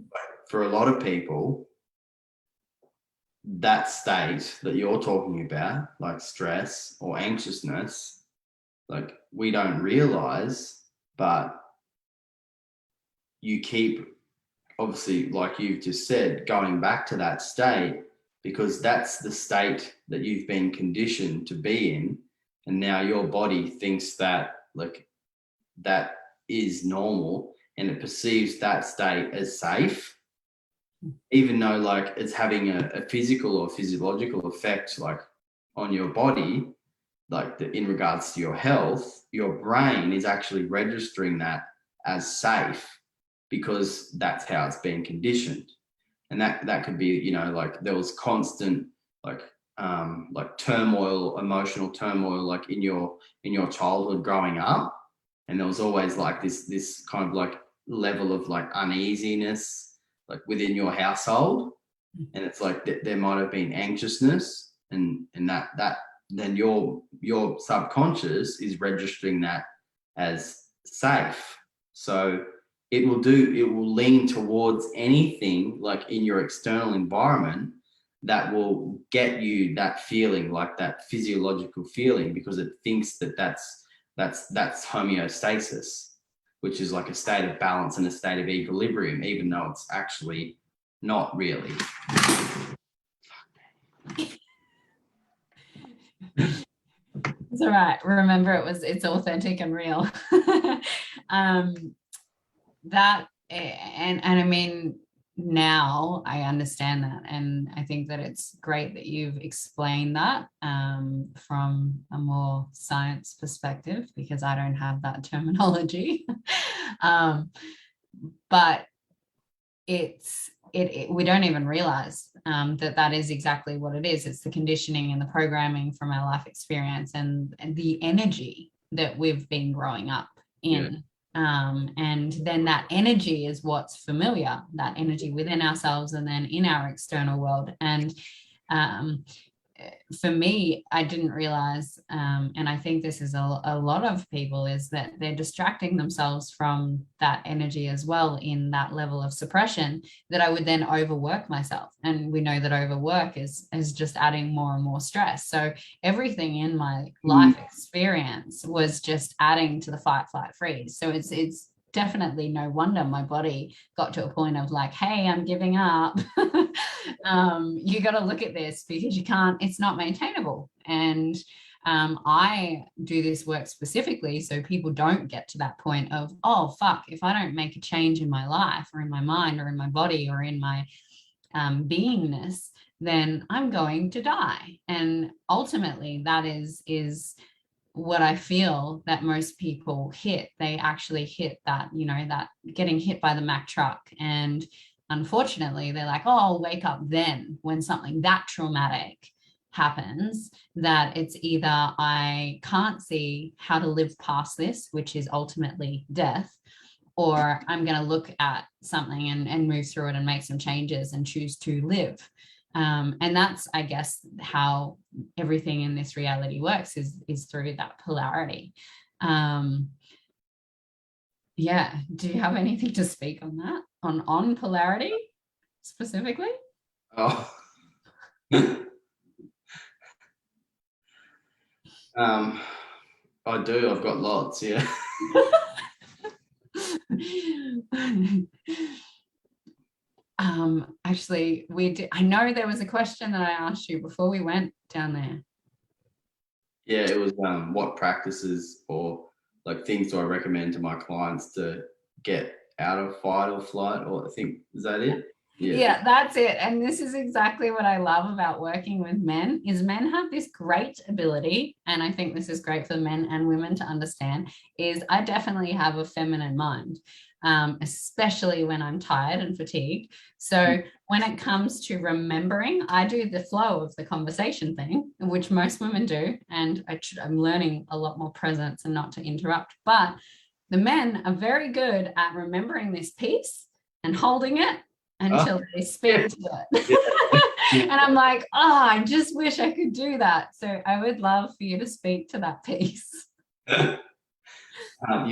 For a lot of people, that state that you're talking about, like stress or anxiousness, like we don't realize, but you keep, obviously, like you've just said, going back to that state because that's the state that you've been conditioned to be in. And now your body thinks that like that is normal and it perceives that state as safe, even though like it's having a physical or physiological effect like on your body, like in regards to your health, your brain is actually registering that as safe because that's how it's been conditioned. And that could be, you know, like there was constant like turmoil, emotional turmoil, like in your childhood growing up. And there was always like this kind of like level of like uneasiness like within your household. And it's like there might have been anxiousness and that then your subconscious is registering that as safe. So it will lean towards anything like in your external environment that will get you that feeling, like that physiological feeling, because it thinks that that's homeostasis, which is like a state of balance and a state of equilibrium, even though it's actually not really. It's all right. Remember, it's authentic and real. That and I mean, now I understand that, and I think that it's great that you've explained that from a more science perspective, because I don't have that terminology. But we don't even realize that is exactly what it is. It's the conditioning and the programming from our life experience and the energy that we've been growing up in. Yeah. And then that energy is what's familiar, that energy within ourselves and then in our external world. And for me, I didn't realize, and I think this is a lot of people, is that they're distracting themselves from that energy as well in that level of suppression, that I would then overwork myself. And we know that overwork is just adding more and more stress. So everything in my life experience was just adding to the fight, flight, freeze. So it's definitely no wonder my body got to a point of like, hey, I'm giving up. You got to look at this because you can't, it's not maintainable. And I do this work specifically so people don't get to that point of, oh, fuck, if I don't make a change in my life or in my mind or in my body or in my beingness, then I'm going to die. And ultimately that is what I feel that most people hit. They actually hit that, you know, that getting hit by the Mack truck. And unfortunately, they're like, oh, I'll wake up then when something that traumatic happens, that it's either I can't see how to live past this, which is ultimately death, or I'm going to look at something and move through it and make some changes and choose to live. And that's, I guess, how everything in this reality works is through that polarity. Yeah. Do you have anything to speak on that, on polarity? specifically? Oh. I do. I've got lots. Yeah. Actually, I know there was a question that I asked you before we went down there. Yeah, it was what practices or like things do I recommend to my clients to get out of fight or flight, or I think, is that it? Yeah, that's it. And this is exactly what I love about working with men is men have this great ability, and I think this is great for men and women to understand, is I definitely have a feminine mind, especially when I'm tired and fatigued. So when it comes to remembering, I do the flow of the conversation thing, which most women do, and I'm learning a lot more presence and not to interrupt. But the men are very good at remembering this piece and holding it until they speak to it. And I'm like, I just wish I could do that. So I would love for you to speak to that piece. You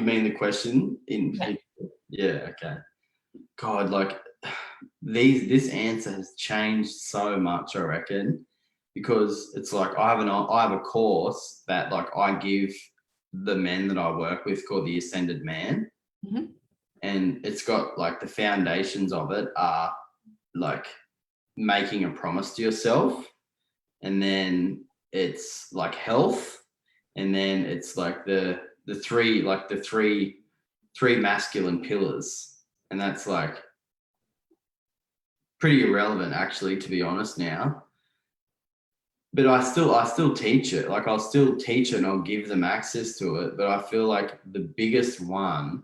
mean the question in? Yeah. Okay. God, like this answer has changed so much, I reckon, because it's like I have a course that like I give the men that I work with called the Ascended Man. Mm-hmm. And it's got like the foundations of it are like making a promise to yourself, and then it's like health, and then it's like the three masculine pillars, and that's like pretty irrelevant actually, to be honest now. But I still teach it. Like I'll still teach it and I'll give them access to it. But I feel like the biggest one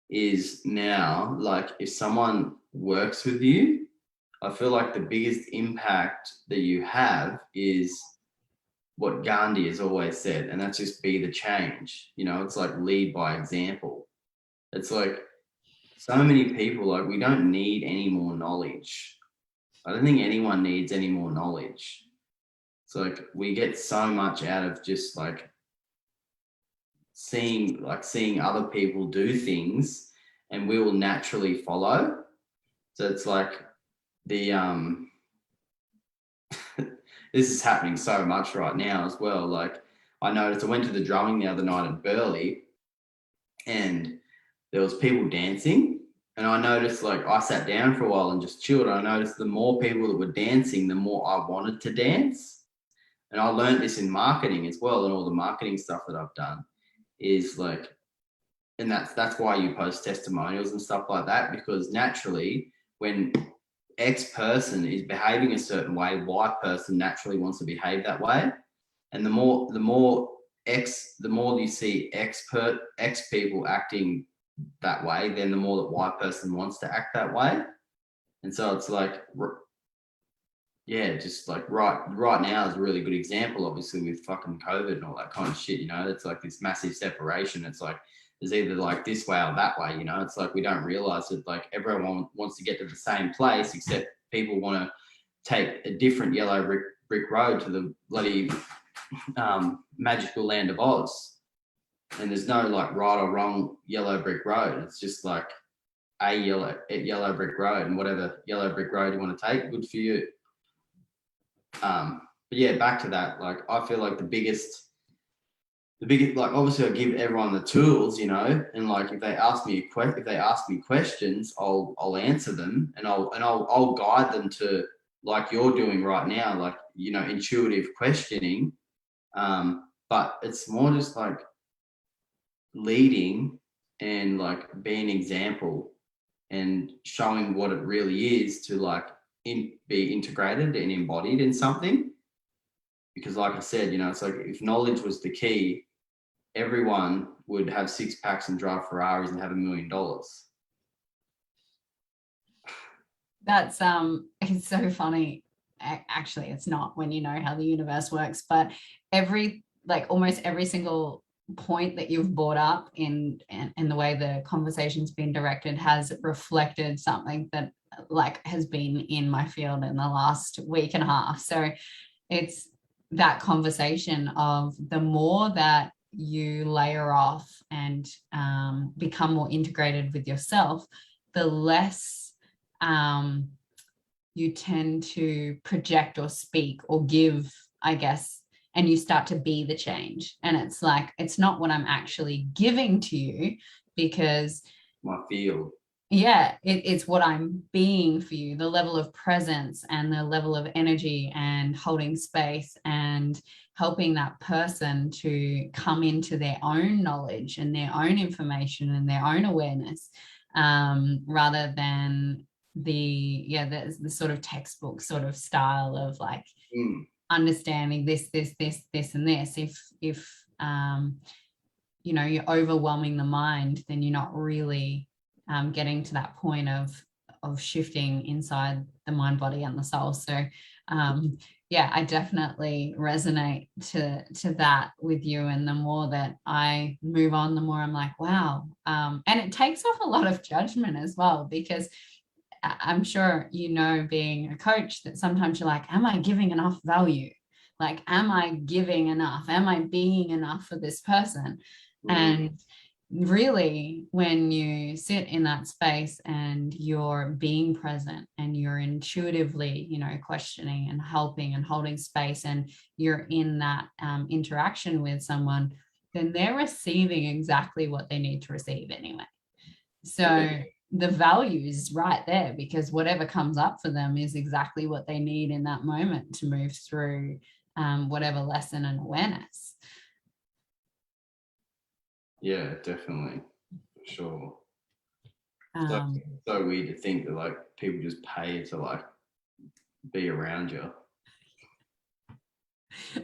is now, like if someone works with you, I feel like the biggest impact that you have is what Gandhi has always said, and that's just be the change. You know, it's like lead by example. It's like so many people, like we don't need any more knowledge. I don't think anyone needs any more knowledge. It's like we get so much out of just like seeing other people do things, and we will naturally follow. So it's like the this is happening so much right now as well. Like I noticed I went to the drumming the other night at Burley, and there was people dancing, and I noticed like I sat down for a while and just chilled. I noticed the more people that were dancing, the more I wanted to dance. And I learned this in marketing as well, and all the marketing stuff that I've done is like, and that's why you post testimonials and stuff like that, because naturally when X person is behaving a certain way, Y person naturally wants to behave that way. And the more you see X people acting that way, then the more that Y person wants to act that way. And so it's like, yeah, just like right now is a really good example, obviously with fucking COVID and all that kind of shit, you know. It's like this massive separation. It's like there's either like this way or that way, you know. It's like we don't realize that like everyone wants to get to the same place, except people want to take a different yellow brick road to the bloody magical land of Oz. And there's no like right or wrong yellow brick road. It's just like a yellow brick road, and whatever yellow brick road you want to take, good for you. But yeah, back to that. Like I feel like the biggest, like obviously I give everyone the tools, you know, and like if they ask me questions, I'll answer them, and I'll guide them to like you're doing right now, like, you know, intuitive questioning. But it's more just like leading and like being an example and showing what it really is to like be integrated and embodied in something. Because like I said, you know, it's like if knowledge was the key, everyone would have 6 packs and drive Ferraris and have $1 million. That's it's so funny. Actually, it's not, when you know how the universe works, but almost every single point that you've brought up in the way the conversation's been directed has reflected something that like has been in my field in the last week and a half. So it's that conversation of the more that you layer off and become more integrated with yourself, the less you tend to project or speak or give, I guess, and you start to be the change. And it's like, it's not what I'm actually giving to you, because my field. Yeah, it's what I'm being for you, the level of presence and the level of energy and holding space and helping that person to come into their own knowledge and their own information and their own awareness, rather than the sort of textbook sort of style of like understanding this, and this. If you're overwhelming the mind, then you're not really getting to that point of shifting inside the mind, body, and the soul. So I definitely resonate to that with you. And the more that I move on, the more I'm like, wow. And it takes off a lot of judgment as well, because I'm sure, being a coach, that sometimes you're like, am I giving enough value? Like, am I giving enough? Am I being enough for this person? And really, when you sit in that space and you're being present and you're intuitively, questioning and helping and holding space, and you're in that interaction with someone, then they're receiving exactly what they need to receive anyway. So the value is right there, because whatever comes up for them is exactly what they need in that moment to move through whatever lesson and awareness. Yeah, definitely, for sure. So weird to think that like people just pay to like be around you.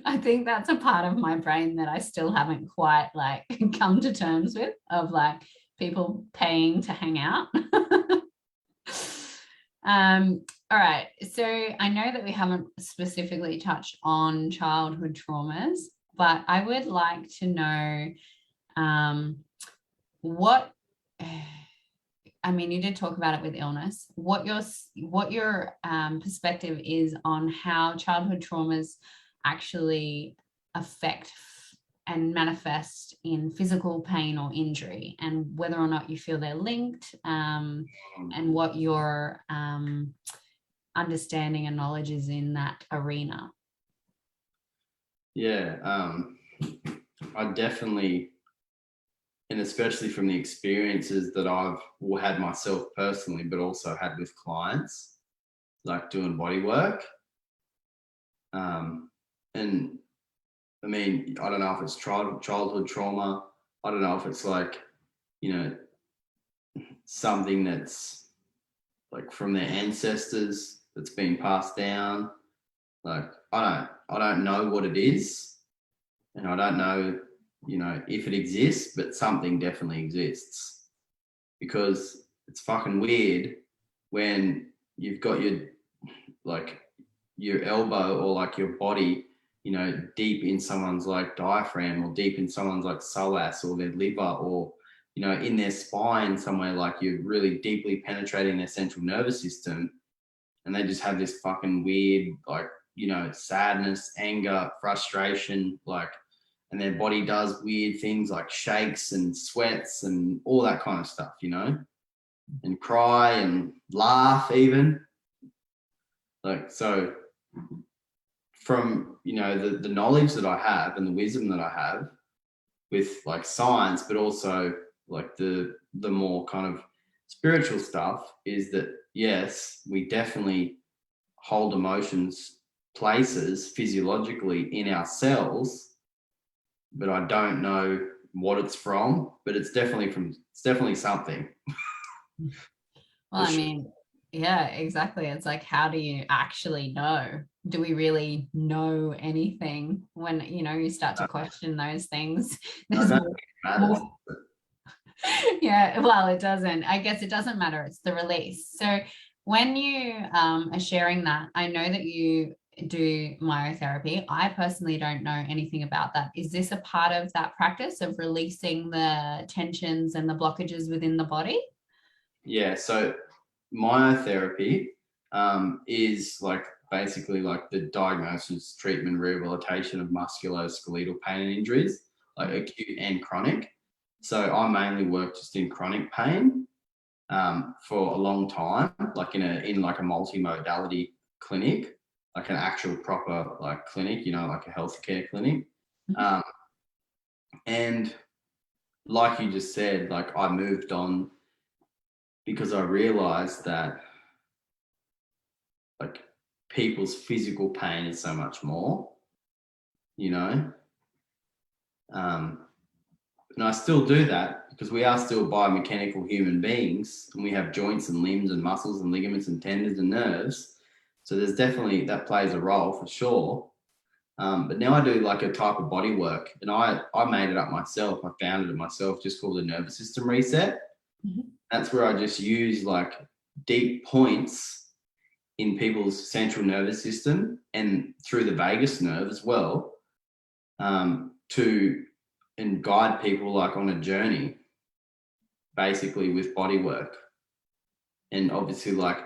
I think that's a part of my brain that I still haven't quite like come to terms with, of like people paying to hang out. All right. So I know that we haven't specifically touched on childhood traumas, but I would like to know what, I mean, you did talk about it with illness, what your perspective is on how childhood traumas actually affect and manifest in physical pain or injury, and whether or not you feel they're linked, and what your understanding and knowledge is in that arena. Yeah, I definitely, and especially from the experiences that I've had myself personally, but also had with clients, like doing body work. And I mean, I don't know if it's childhood trauma. I don't know if it's like, something that's like from their ancestors that's been passed down. Like, I don't know what it is, and I don't know, if it exists, but something definitely exists, because it's fucking weird when you've got your elbow or like your body, deep in someone's like diaphragm, or deep in someone's like psoas or their liver, or, in their spine somewhere, like you're really deeply penetrating their central nervous system, and they just have this fucking weird, like, sadness, anger, frustration, like, and their body does weird things like shakes and sweats and all that kind of stuff, and cry and laugh even. Like, so from, the knowledge that I have and the wisdom that I have with like science, but also like the more kind of spiritual stuff, is that yes, we definitely hold emotions places physiologically in our cells, but I don't know what it's from, but it's definitely something. Well, I mean, yeah, exactly. It's like, how do you actually know? Do we really know anything when, you start to question those things? There's more. Yeah, well, it doesn't. I guess it doesn't matter. It's the release. So when you are sharing that, I know that you do myotherapy. I personally don't know anything about that. Is this a part of that practice of releasing the tensions and the blockages within the body? Yeah, so myotherapy is like basically like the diagnosis, treatment, rehabilitation of musculoskeletal pain and injuries, like acute and chronic. So I mainly work just in chronic pain. for a long time, like in like a multi-modality clinic, like an actual proper like clinic, you know, like a healthcare clinic. And like you just said, like I moved on because I realized that like people's physical pain is so much more, you know. And I still do that because we are still biomechanical human beings, and we have joints and limbs and muscles and ligaments and tendons and nerves. So there's definitely, that plays a role for sure. But now I do like a type of body work, and I made it up myself. I founded it myself, just called the nervous system reset. That's where I just use like deep points in people's central nervous system and through the vagus nerve as well, to and guide people like on a journey, basically with body work, and obviously like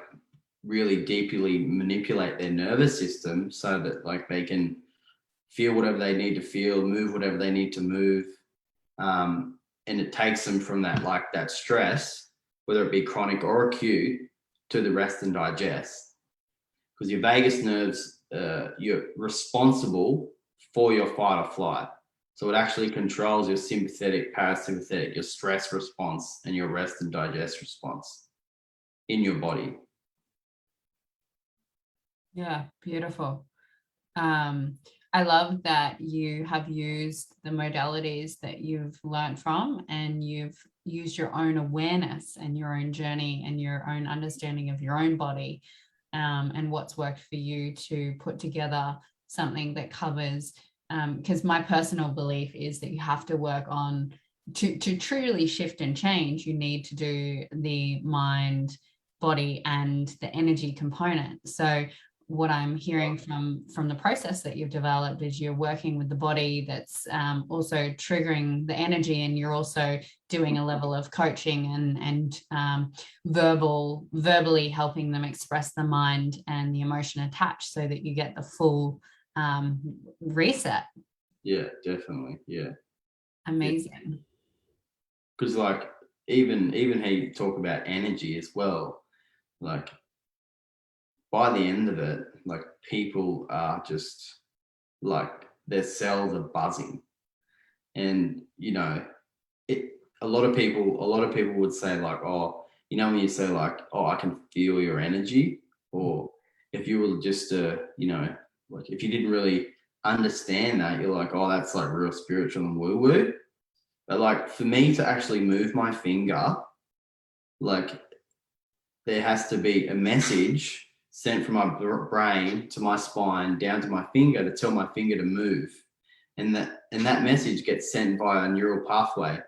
really deeply manipulate their nervous system so that like they can feel whatever they need to feel, move whatever they need to move, and it takes them from that like that stress, whether it be chronic or acute, to the rest and digest. Because your vagus nerves, you're responsible for your fight or flight. So it actually controls your sympathetic, parasympathetic, your stress response, and your rest and digest response in your body. Yeah, beautiful. I love that you have used the modalities that you've learned from, and you've used your own awareness and your own journey and your own understanding of your own body, and what's worked for you to put together something that covers, because my personal belief is that you have to work on to truly shift and change. You need to do the mind, body, and the energy component. So what I'm hearing from the process that you've developed is you're working with the body that's also triggering the energy, and you're also doing a level of coaching and verbally helping them express the mind and the emotion attached, so that you get the full reset. Yeah, definitely. Yeah. Amazing. Because like even how you talk about energy as well, like by the end of it, like people are just like their cells are buzzing. And you know, a lot of people would say like, oh, you know, when you say like, oh, I can feel your energy, or if you were just you know, like if you didn't really understand that, you're like, oh, that's like real spiritual and woo woo. But like for me to actually move my finger, like there has to be a message sent from my brain to my spine down to my finger to tell my finger to move. And that message gets sent via a neural pathway,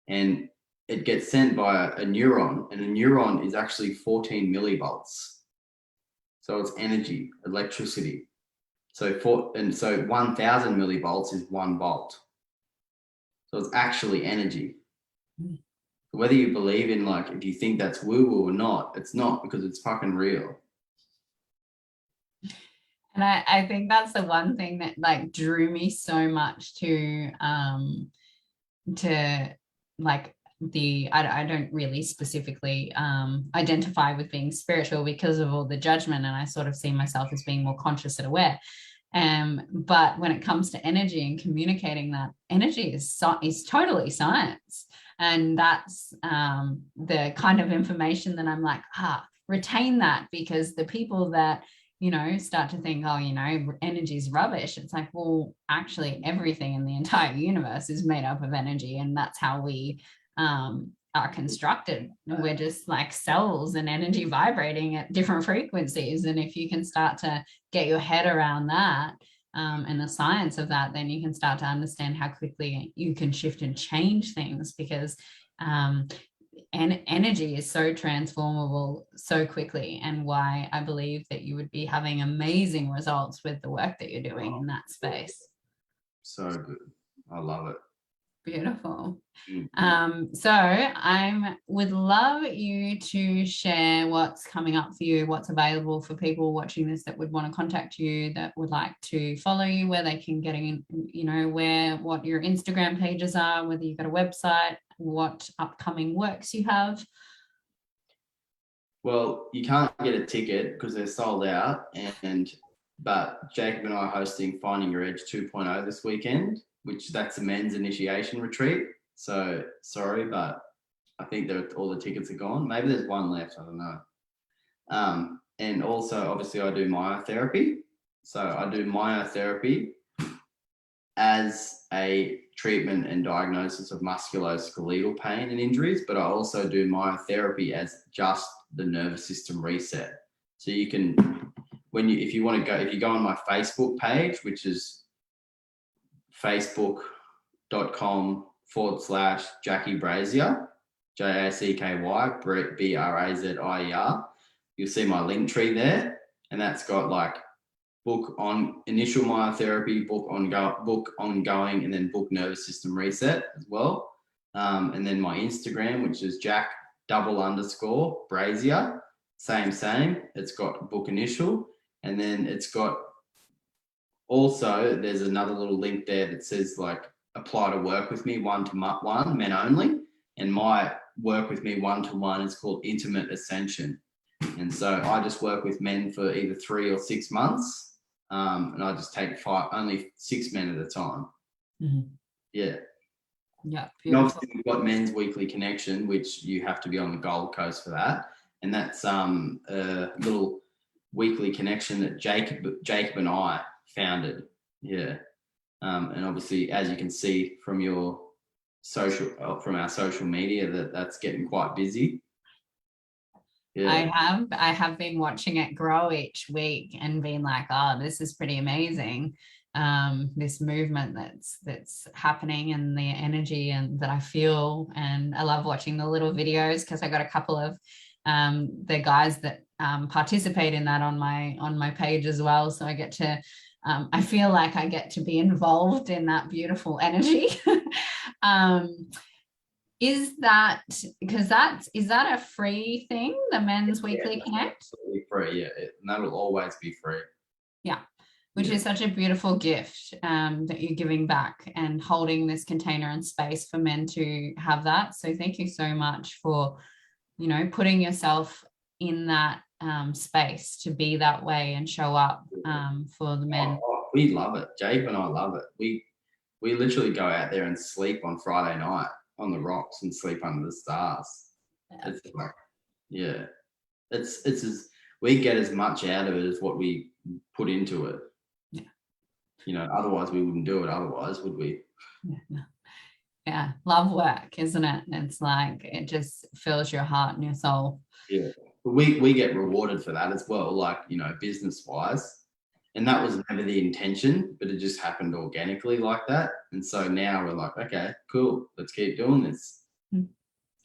and it gets sent by a neuron, and a neuron is actually 14 millivolts. So it's energy, electricity. So 1,000 millivolts is 1 volt. So it's actually energy. Whether you believe in, like, if you think that's woo-woo or not, it's not, because it's fucking real. And I think that's the one thing that like drew me so much to like I don't really specifically identify with being spiritual because of all the judgment, and I sort of see myself as being more conscious and aware. But when it comes to energy and communicating that, energy is totally science. And that's the kind of information that I'm like, retain that, because the people that, you know, start to think, oh, you know, energy is rubbish. It's like, well, actually everything in the entire universe is made up of energy, and that's how we are constructed. We're just like cells and energy vibrating at different frequencies. And if you can start to get your head around that, and the science of that, then you can start to understand how quickly you can shift and change things, because and energy is so transformable so quickly, and why I believe that you would be having amazing results with the work that you're doing in that space. So good. I love it. Beautiful. Mm-hmm. So I would love you to share what's coming up for you, what's available for people watching this that would want to contact you, that would like to follow you, where they can get in, you know, what your Instagram pages are, whether you've got a website, what upcoming works you have. Well, you can't get a ticket because they're sold out, but Jacob and I are hosting Finding Your Edge 2.0 this weekend, which that's a men's initiation retreat. So sorry, but I think all the tickets are gone. Maybe there's one left. I don't know. And also, obviously, I do myotherapy. So I do myotherapy as a treatment and diagnosis of musculoskeletal pain and injuries, but I also do myotherapy as just the nervous system reset. So you can, if you go on my Facebook page, which is facebook.com/Jackie Brazier, JACKY BRAZIER, you'll see my link tree there, and that's got like book on initial myotherapy, book ongoing, and then book nervous system reset as well. And then my Instagram, which is Jack_Brazier, same. It's got book initial, and then it's got also, there's another little link there that says like apply to work with me 1-to-1, men only. And my work with me 1-to-1 is called Intimate Ascension. And so I just work with men for either 3 or 6 months. And I just take only 6 men at a time. Mm-hmm. Yeah. Yeah. And obviously we've got Men's Weekly Connection, which you have to be on the Gold Coast for that. And that's a little weekly connection that Jacob and I founded. Yeah. And obviously, as you can see from our social media, that's getting quite busy. Yeah. I have been watching it grow each week and being like, oh, this is pretty amazing. This movement that's happening and the energy and that I feel, and I love watching the little videos because I got a couple of the guys that participate in that on my page as well. So I get to I feel like I get to be involved in that beautiful energy. Is that a free thing, the Men's Weekly Connect? Absolutely free, yeah. And that'll always be free. Yeah, which is such a beautiful gift that you're giving back and holding this container and space for men to have that. So thank you so much for, putting yourself in that space to be that way and show up for the men. We love it. Jake and I love it. We literally go out there and sleep on Friday night on the rocks and sleep under the stars. It's like, yeah, it's as we get as much out of it as what we put into it. Yeah. Otherwise we wouldn't do it. Otherwise, would we? Yeah. Love work, isn't it? It's like it just fills your heart and your soul. Yeah. But we get rewarded for that as well, like, business wise. And that was never the intention, but it just happened organically like that. And so now we're like, okay, cool, let's keep doing this.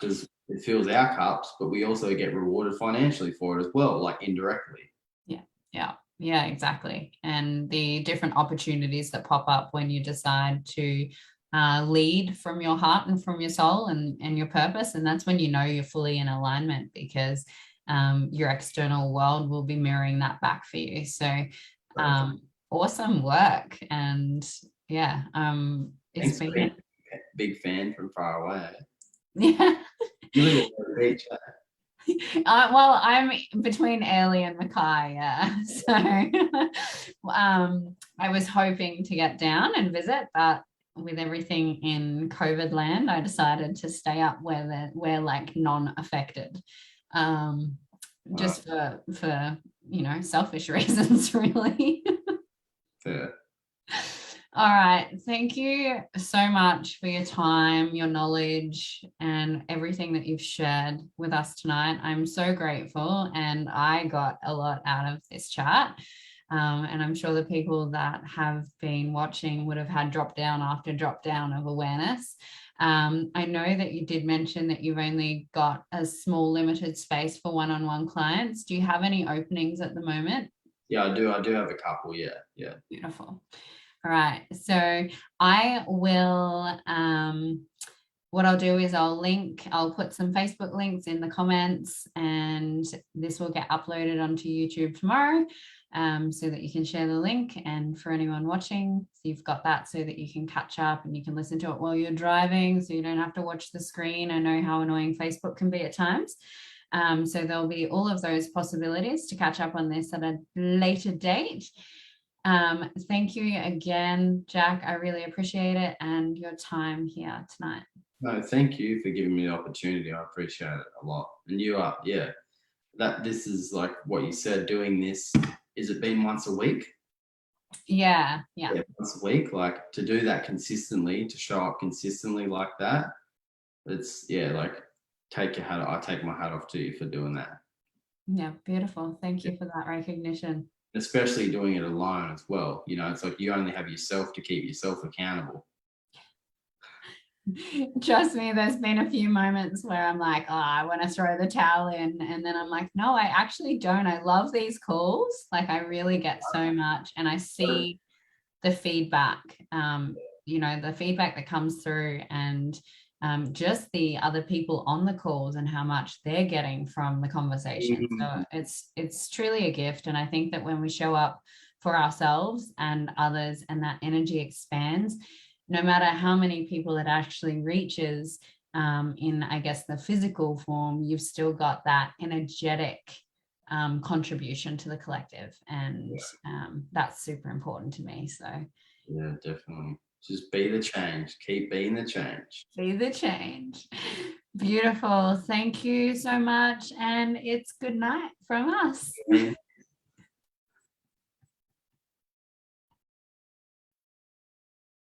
Because it fills our cups, but we also get rewarded financially for it as well, like indirectly. Yeah, exactly. And the different opportunities that pop up when you decide to lead from your heart and from your soul and your purpose. And that's when you're fully in alignment, because your external world will be mirroring that back for you. So awesome work. And it's been a big fan from far away. Yeah. You live at the beach. Well, I'm between Airlie and Mackay, so I was hoping to get down and visit, but with everything in COVID land, I decided to stay up where we're like non-affected, just for selfish reasons, really. Fair. All right. Thank you so much for your time, your knowledge, and everything that you've shared with us tonight. I'm so grateful, and I got a lot out of this chat. And I'm sure the people that have been watching would have had drop down after drop down of awareness. I know that you did mention that you've only got a small limited space for one-on-one clients. Do you have any openings at the moment? Yeah, I do. I do have a couple. Yeah. Beautiful. All right. So I will, what I'll do is I'll put some Facebook links in the comments, and this will get uploaded onto YouTube tomorrow, so that you can share the link. And for anyone watching, so you've got that so that you can catch up and you can listen to it while you're driving, so you don't have to watch the screen. I know how annoying Facebook can be at times. So there'll be all of those possibilities to catch up on this at a later date. Thank you again, Jack. I really appreciate it and your time here tonight. No, thank you for giving me the opportunity. I appreciate it a lot. And you are, yeah, that this is like what you said, doing this, is it been once a week? Yeah. Once a week, like to do that consistently, to show up consistently like that. It's like I take my hat off to you for doing that. Yeah, beautiful. Thank you for that recognition. Especially doing it alone as well. It's like you only have yourself to keep yourself accountable. Trust me, there's been a few moments where I'm like, oh, I want to throw the towel in. And then I'm like, no, I actually don't. I love these calls. Like I really get so much. And I see the feedback, the feedback that comes through, and just the other people on the calls and how much they're getting from the conversation. So it's truly a gift. And I think that when we show up for ourselves and others and that energy expands, no matter how many people it actually reaches in, I guess, the physical form, you've still got that energetic contribution to the collective. And that's super important to me. So yeah, definitely. Just be the change. Keep being the change. Be the change. Beautiful. Thank you so much. And it's good night from us.